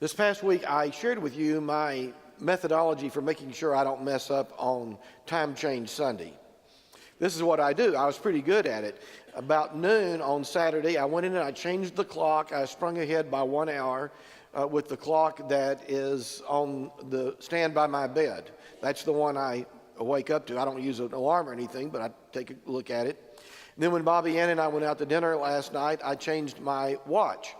This past week, I shared with you my methodology for making sure I don't mess up on time change Sunday. This is what I do. I was pretty good at it. About noon on Saturday, I went in and I changed the clock. I sprung ahead by 1 hour with the clock that is on the stand by my bed. That's the one I wake up to. I don't use an alarm or anything, but I take a look at it. And then when Bobby Ann and I went out to dinner last night, I changed my watch.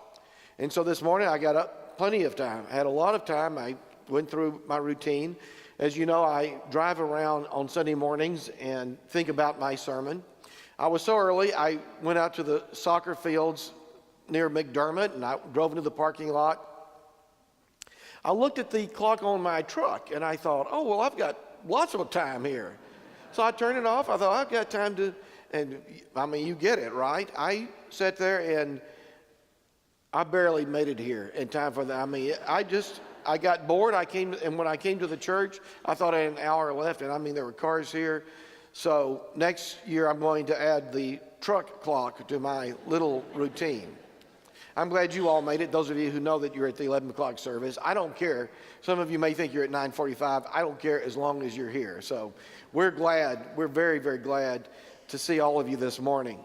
And so this morning I got up plenty of time. I had a lot of time. I went through my routine. As you know, I drive around on Sunday mornings and think about my sermon. I was so early, I went out to the soccer fields near McDermott and I drove into the parking lot. I looked at the clock on my truck and I thought, oh, well, I've got lots of time here. So I turned it off. I thought, I've got time to, and I mean, you get it, right? I sat there and I barely made it here in time for that. I mean, I got bored. And when I came to the church, I thought I had an hour left, and I mean, there were cars here. So next year, I'm going to add the truck clock to my little routine. I'm glad you all made it. Those of you who know that you're at the 11 o'clock service, I don't care. Some of you may think you're at 9:45. I don't care as long as you're here. So we're glad. We're very, very glad to see all of you this morning.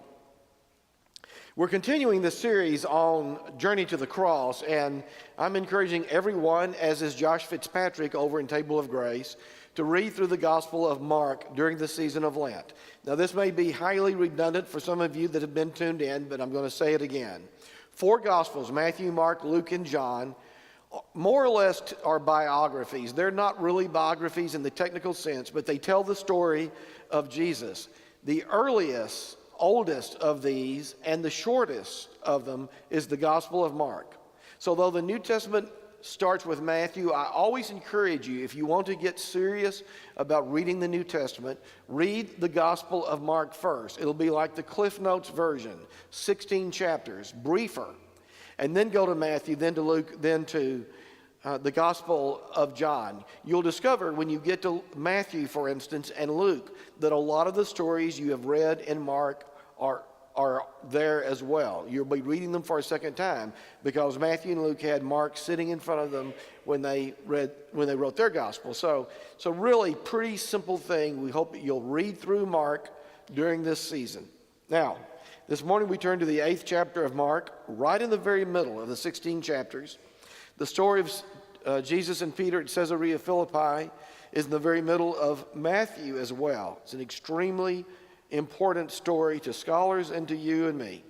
We're continuing this series on Journey to the Cross, and I'm encouraging everyone, as is Josh Fitzpatrick over in Table of Grace, to read through the Gospel of Mark during the season of Lent. Now, this may be highly redundant for some of you that have been tuned in, but I'm going to say it again. 4 Gospels, Matthew, Mark, Luke, and John, more or less are biographies. They're not really biographies in the technical sense, but they tell the story of Jesus. The oldest of these and the shortest of them is the Gospel of Mark. So though the New Testament starts with Matthew, I always encourage you, if you want to get serious about reading the New Testament, read the Gospel of Mark first. It'll be like the Cliff Notes version, 16 chapters, briefer. And then go to Matthew, then to Luke, then to the Gospel of John. You'll discover when you get to Matthew, for instance, and Luke, that a lot of the stories you have read in Mark are there as well. You'll be reading them for a second time because Matthew and Luke had Mark sitting in front of them when they wrote their gospel. So really pretty simple thing. We hope that you'll read through Mark during this season. Now, this morning we turn to the 8th chapter of Mark, right in the very middle of the 16 chapters. The story of Jesus and Peter at Caesarea Philippi is in the very middle of Matthew as well. It's an extremely important story to scholars and to you and me.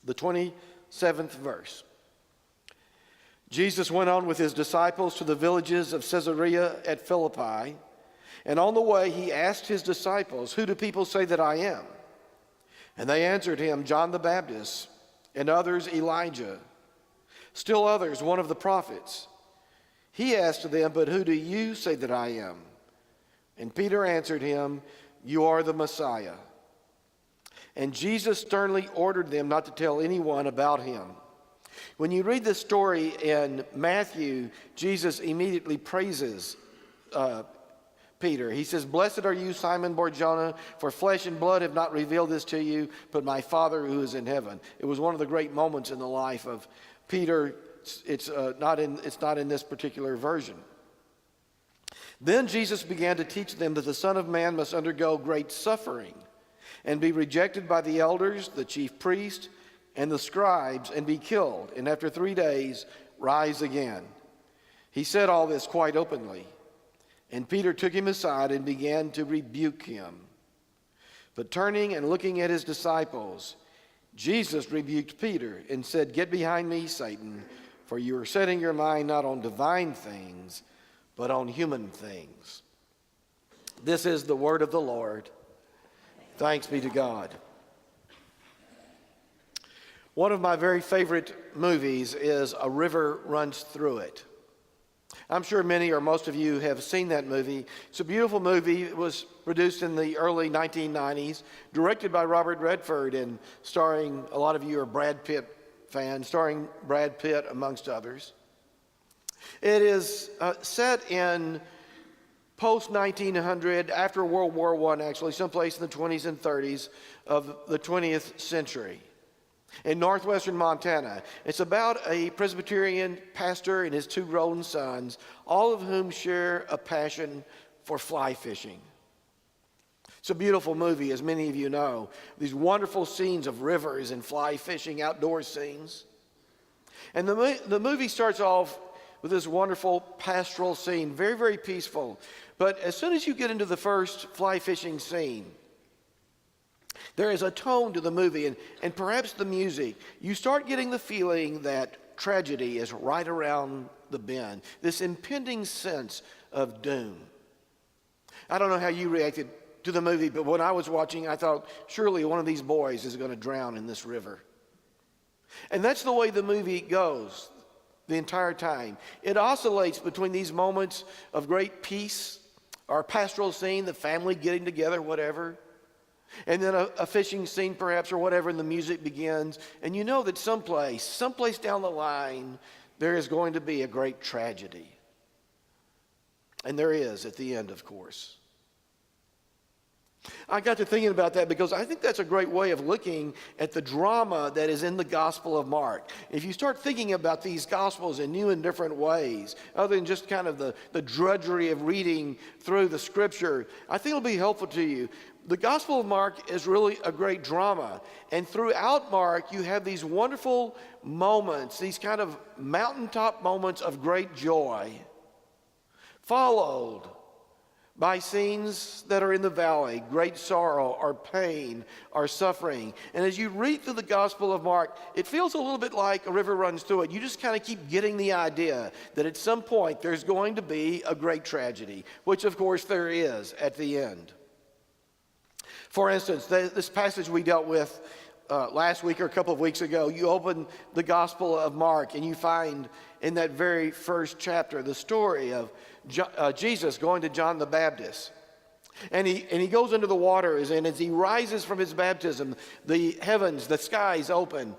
The 27th verse. Jesus went on with his disciples to the villages of Caesarea at Philippi, and on the way he asked his disciples, "Who do people say that I am?" And they answered him, "John the Baptist, and others Elijah, still others one of the prophets." He asked them, "But who do you say that I am?" And Peter answered him, "You are the Messiah." And Jesus sternly ordered them not to tell anyone about him. When you read this story in Matthew, Jesus immediately praises Peter. He says, "Blessed are you, Simon Bar-Jonah, for flesh and blood have not revealed this to you, but my Father who is in heaven." It was one of the great moments in the life of Peter. It's not in this particular version. Then Jesus began to teach them that the Son of Man must undergo great suffering and be rejected by the elders, the chief priests, and the scribes, and be killed, and after 3 days rise again. He said all this quite openly. And Peter took him aside and began to rebuke him. But turning and looking at his disciples, Jesus rebuked Peter and said, "Get behind me, Satan, for you are setting your mind not on divine things, but on human things." This is the word of the Lord. Thanks be to God. One of my very favorite movies is A River Runs Through It. I'm sure many or most of you have seen that movie. It's a beautiful movie. It was produced in the early 1990s, directed by Robert Redford and starring, a lot of you are Brad Pitt fans, starring Brad Pitt amongst others. It is set in post-1900, after World War I actually, someplace in the 20s and 30s of the 20th century. in northwestern Montana. It's about a Presbyterian pastor and his two grown sons, all of whom share a passion for fly fishing. It's a beautiful movie, as many of you know. These wonderful scenes of rivers and fly fishing, outdoor scenes. And the movie starts off with this wonderful pastoral scene, very, very peaceful. But as soon as you get into the first fly fishing scene, there is a tone to the movie and perhaps the music. You start getting the feeling that tragedy is right around the bend, this impending sense of doom. I don't know how you reacted to the movie, but when I was watching, I thought, surely one of these boys is going to drown in this river. And that's the way the movie goes the entire time. It oscillates between these moments of great peace, our pastoral scene, the family getting together, whatever, and then a fishing scene perhaps or whatever, and the music begins. And you know that someplace down the line, there is going to be a great tragedy. And there is at the end, of course. I got to thinking about that because I think that's a great way of looking at the drama that is in the Gospel of Mark. If you start thinking about these Gospels in new and different ways, other than just kind of the drudgery of reading through the Scripture, I think it'll be helpful to you. The Gospel of Mark is really a great drama. And throughout Mark, you have these wonderful moments, these kind of mountaintop moments of great joy, followed by scenes that are in the valley, great sorrow or pain or suffering. And as you read through the Gospel of Mark, it feels a little bit like a river runs through it. You just kind of keep getting the idea that at some point there's going to be a great tragedy, which of course there is at the end. For instance, this passage we dealt with last week or a couple of weeks ago, you open the Gospel of Mark and you find in that very first chapter the story of Jesus going to John the Baptist. And he goes into the waters, and as he rises from his baptism, the heavens, the skies open.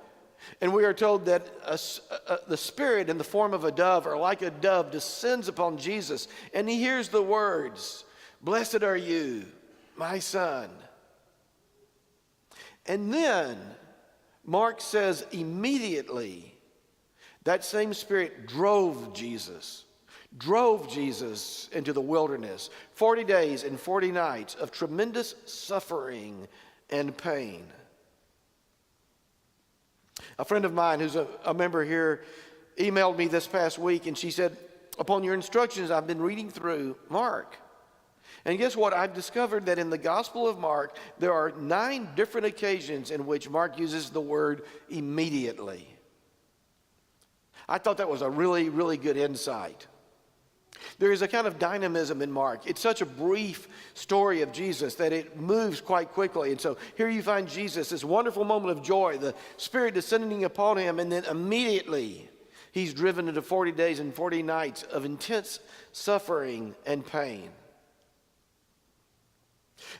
And we are told that the Spirit in the form of a dove, or like a dove, descends upon Jesus. And he hears the words, "Blessed are you, my son." And then Mark says immediately that same Spirit drove Jesus into the wilderness, 40 days and 40 nights of tremendous suffering and pain. A friend of mine who's a member here emailed me this past week, and she said, upon your instructions, I've been reading through Mark. And guess what? I've discovered that in the Gospel of Mark, there are 9 different occasions in which Mark uses the word immediately. I thought that was a really, really good insight. There is a kind of dynamism in Mark. It's such a brief story of Jesus that it moves quite quickly. And so here you find Jesus, this wonderful moment of joy, the Spirit descending upon him, and then immediately he's driven into 40 days and 40 nights of intense suffering and pain.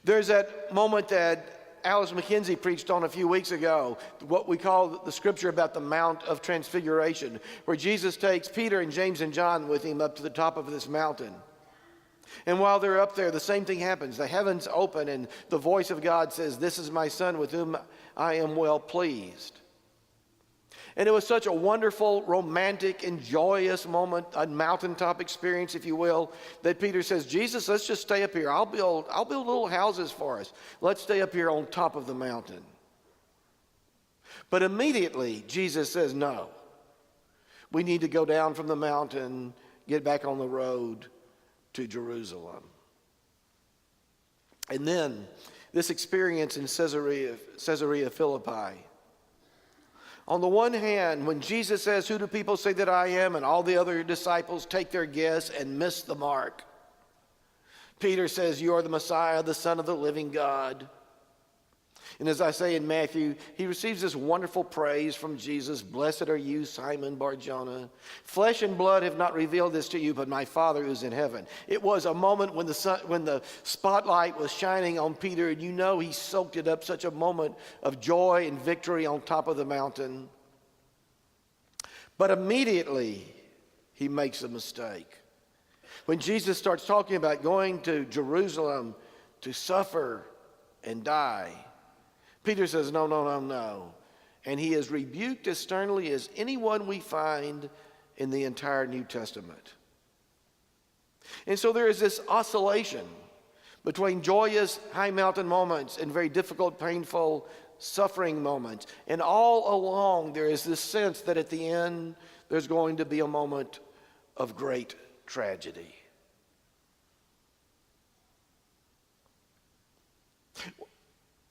There's that moment that Alice McKenzie preached on a few weeks ago, what we call the scripture about the Mount of Transfiguration, where Jesus takes Peter and James and John with him up to the top of this mountain. And while they're up there, the same thing happens. The heavens open and the voice of God says, "This is my son with whom I am well pleased." And it was such a wonderful, romantic, and joyous moment, a mountaintop experience, if you will, that Peter says, "Jesus, let's just stay up here. I'll build little houses for us. Let's stay up here on top of the mountain." But immediately, Jesus says, "No. We need to go down from the mountain, get back on the road to Jerusalem." And then, this experience in Caesarea Philippi. On the one hand, when Jesus says, "Who do people say that I am?" and all the other disciples take their guess and miss the mark, Peter says, "You are the Messiah, the Son of the living God." And as I say in Matthew, he receives this wonderful praise from Jesus. "Blessed are you, Simon Bar-Jonah. Flesh and blood have not revealed this to you, but my Father who's in heaven." It was a moment when the spotlight was shining on Peter, and you know he soaked it up, such a moment of joy and victory on top of the mountain. But immediately, he makes a mistake. When Jesus starts talking about going to Jerusalem to suffer and die, Peter says, no. and he is rebuked as sternly as anyone we find in the entire New Testament. And so there is this oscillation between joyous high mountain moments and very difficult, painful, suffering moments. And all along there is this sense that at the end there's going to be a moment of great tragedy.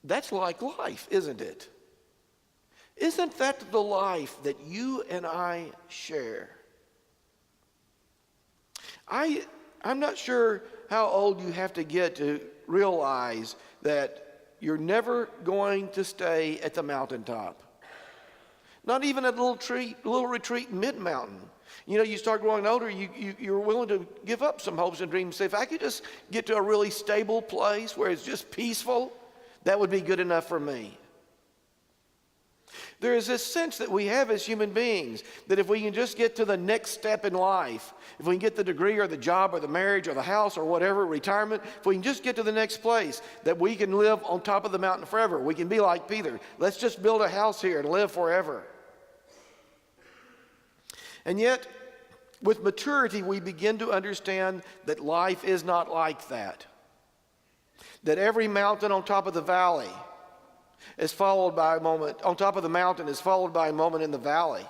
That's like life, isn't it? Isn't that the life that you and I share? I'm not sure how old you have to get to realize that you're never going to stay at the mountaintop. Not even at a little retreat mid-mountain. You know, you start growing older, you're willing to give up some hopes and dreams. Say, if I could just get to a really stable place where it's just peaceful, that would be good enough for me. There is this sense that we have as human beings that if we can just get to the next step in life, if we can get the degree or the job or the marriage or the house or whatever, retirement, if we can just get to the next place, that we can live on top of the mountain forever. We can be like Peter. Let's just build a house here and live forever. And yet, with maturity, we begin to understand that life is not like that. That every mountain on top of the valley is followed by a moment, on top of the mountain is followed by a moment in the valley.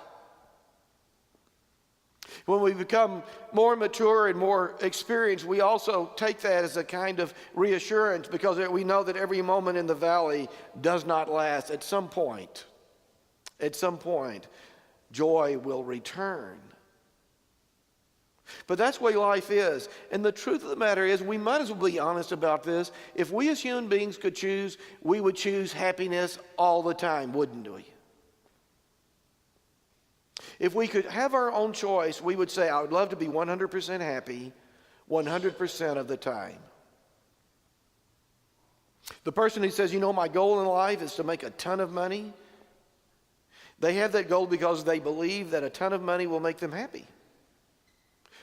When we become more mature and more experienced, we also take that as a kind of reassurance because we know that every moment in the valley does not last. At some point, joy will return. But that's the way life is. And the truth of the matter is, we might as well be honest about this. If we as human beings could choose, we would choose happiness all the time, wouldn't we? If we could have our own choice, we would say, I would love to be 100% happy 100% of the time. The person who says, you know, my goal in life is to make a ton of money, they have that goal because they believe that a ton of money will make them happy.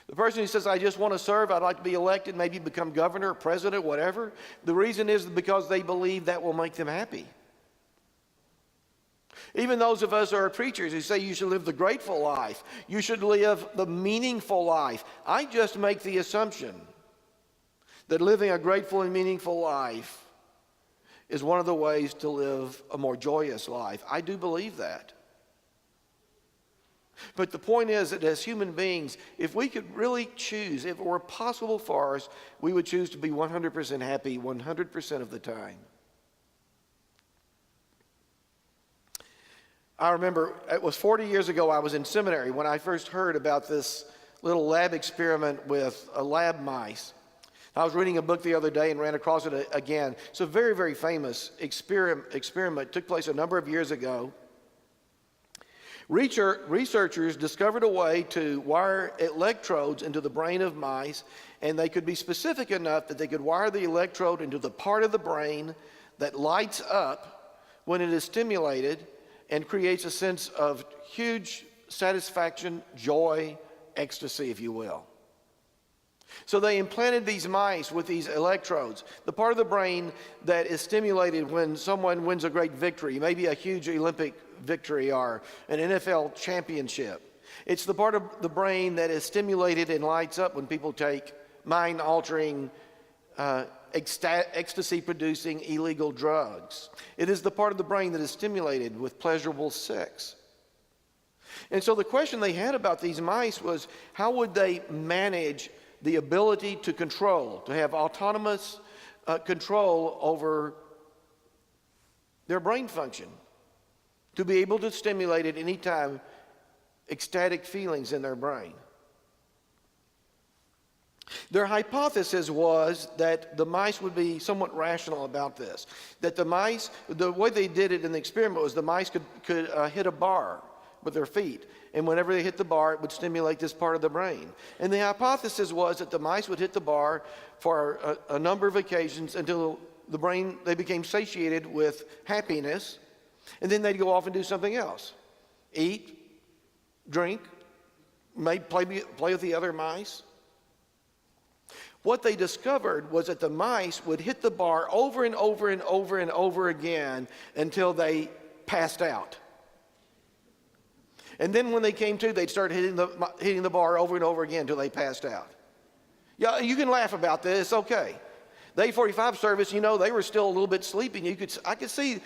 The person who says, I just want to serve, I'd like to be elected, maybe become governor, president, whatever, the reason is because they believe that will make them happy. Even those of us who are preachers who say you should live the grateful life, you should live the meaningful life. I just make the assumption that living a grateful and meaningful life is one of the ways to live a more joyous life. I do believe that. But the point is that as human beings, if we could really choose, if it were possible for us, we would choose to be 100% happy 100% of the time. I remember it was 40 years ago I was in seminary when I first heard about this little lab experiment with lab mice. I was reading a book the other day and ran across it again. It's a very, very famous experiment. It took place a number of years ago. Researchers discovered a way to wire electrodes into the brain of mice, and they could be specific enough that they could wire the electrode into the part of the brain that lights up when it is stimulated and creates a sense of huge satisfaction, joy, ecstasy, if you will. So they implanted these mice with these electrodes, the part of the brain that is stimulated when someone wins a great victory, maybe a huge Olympic victory or an NFL championship. It's the part of the brain that is stimulated and lights up when people take mind-altering, ecstasy-producing illegal drugs. It is the part of the brain that is stimulated with pleasurable sex. And so the question they had about these mice was, how would they manage the ability to control, to have autonomous control over their brain function, to be able to stimulate at any time ecstatic feelings in their brain. Their hypothesis was that the mice would be somewhat rational about this, that the mice, the way they did it in the experiment was the mice could hit a bar with their feet, and whenever they hit the bar, it would stimulate this part of the brain. And the hypothesis was that the mice would hit the bar for a number of occasions until the brain, they became satiated with happiness, and then they'd go off and do something else. Eat, drink, play with the other mice. What they discovered was that the mice would hit the bar over and over and over and over again until they passed out. And then when they came to, they'd start hitting the bar over and over again until they passed out. Yeah, you can laugh about this, it's okay. The 8:45 service, they were still a little bit sleepy. I could see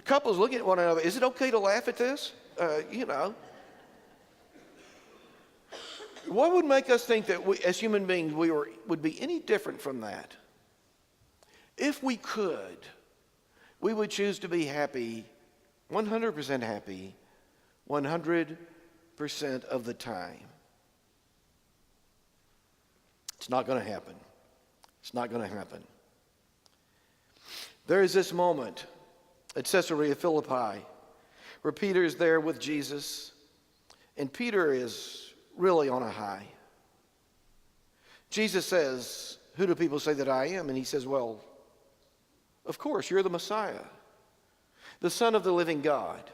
couples looking at one another. Is it okay to laugh at this? What would make us think that we, as human beings, would be any different from that? If we could, we would choose to be happy, 100% happy, 100% of the time. It's not going to happen. It's not going to happen. There is this moment at Caesarea Philippi where Peter is there with Jesus, and Peter is really on a high. Jesus says, "Who do people say that I am?" And he says, "Well, of course, you're the Messiah, the Son of the living God."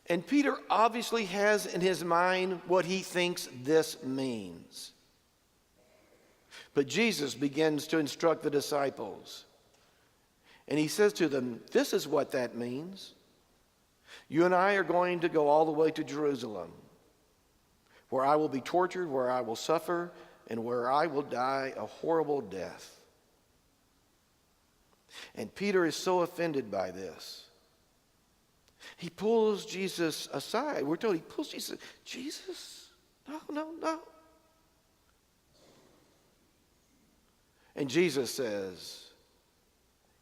And Peter obviously has in his mind what he thinks this means. But Jesus begins to instruct the disciples. And he says to them, "This is what that means. You and I are going to go all the way to Jerusalem, where I will be tortured, where I will suffer, and where I will die a horrible death." And Peter is so offended by this. He pulls Jesus aside. We're told he pulls Jesus. Jesus? No. And Jesus says,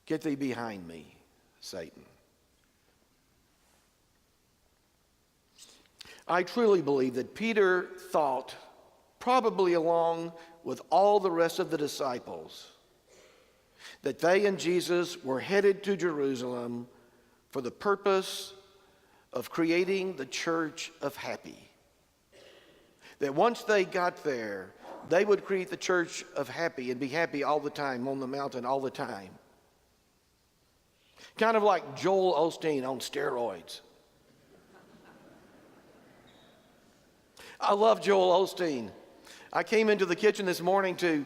"Get thee behind me, Satan." I truly believe that Peter thought, probably along with all the rest of the disciples, that they and Jesus were headed to Jerusalem for the purpose of creating the church of happy. That once they got there, they would create the church of happy and be happy all the time on the mountain all the time. Kind of like Joel Osteen on steroids. I love Joel Osteen. I came into the kitchen this morning to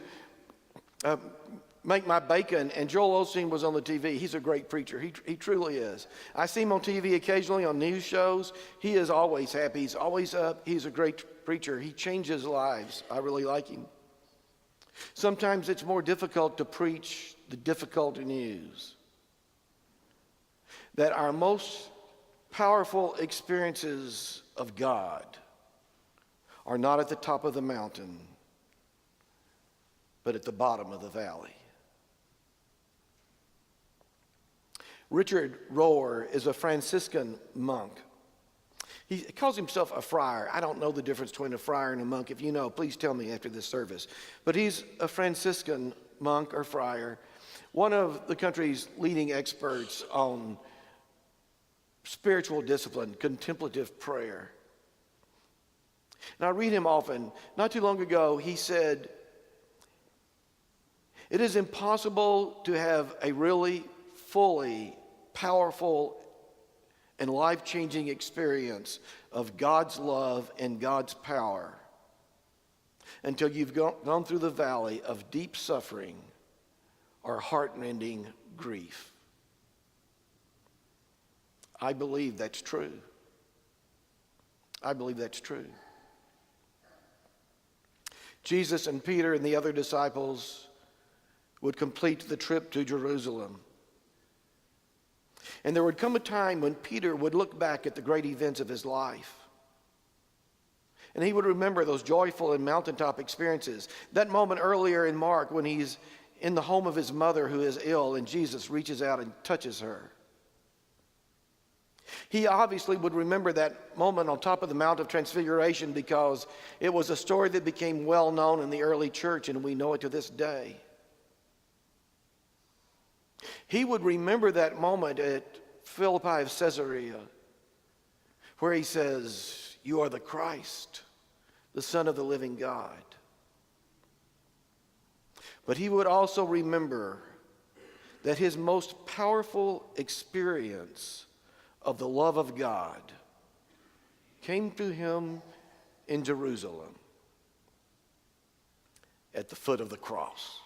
make my bacon, and Joel Osteen was on the TV. He's a great preacher. He truly is. I see him on TV occasionally on news shows. He is always happy. He's always up. He's a great preacher. He changes lives. I really like him. Sometimes it's more difficult to preach the difficult news. That our most powerful experiences of God are not at the top of the mountain, but at the bottom of the valley. Richard Rohr is a Franciscan monk. He calls himself a friar. I don't know the difference between a friar and a monk. If you know, please tell me after this service. But he's a Franciscan monk or friar, one of the country's leading experts on spiritual discipline, contemplative prayer. And I read him often. Not too long ago, he said, "It is impossible to have a really fully powerful and life-changing experience of God's love and God's power until you've gone through the valley of deep suffering or heart-rending grief." I believe that's true. I believe that's true. Jesus and Peter and the other disciples would complete the trip to Jerusalem. And there would come a time when Peter would look back at the great events of his life. And he would remember those joyful and mountaintop experiences. That moment earlier in Mark when he's in the home of his mother who is ill and Jesus reaches out and touches her. He obviously would remember that moment on top of the Mount of Transfiguration because it was a story that became well known in the early church, and we know it to this day. He would remember that moment at Philippi of Caesarea where he says, "You are the Christ, the Son of the living God." But he would also remember that his most powerful experience of the love of God came to him in Jerusalem at the foot of the cross.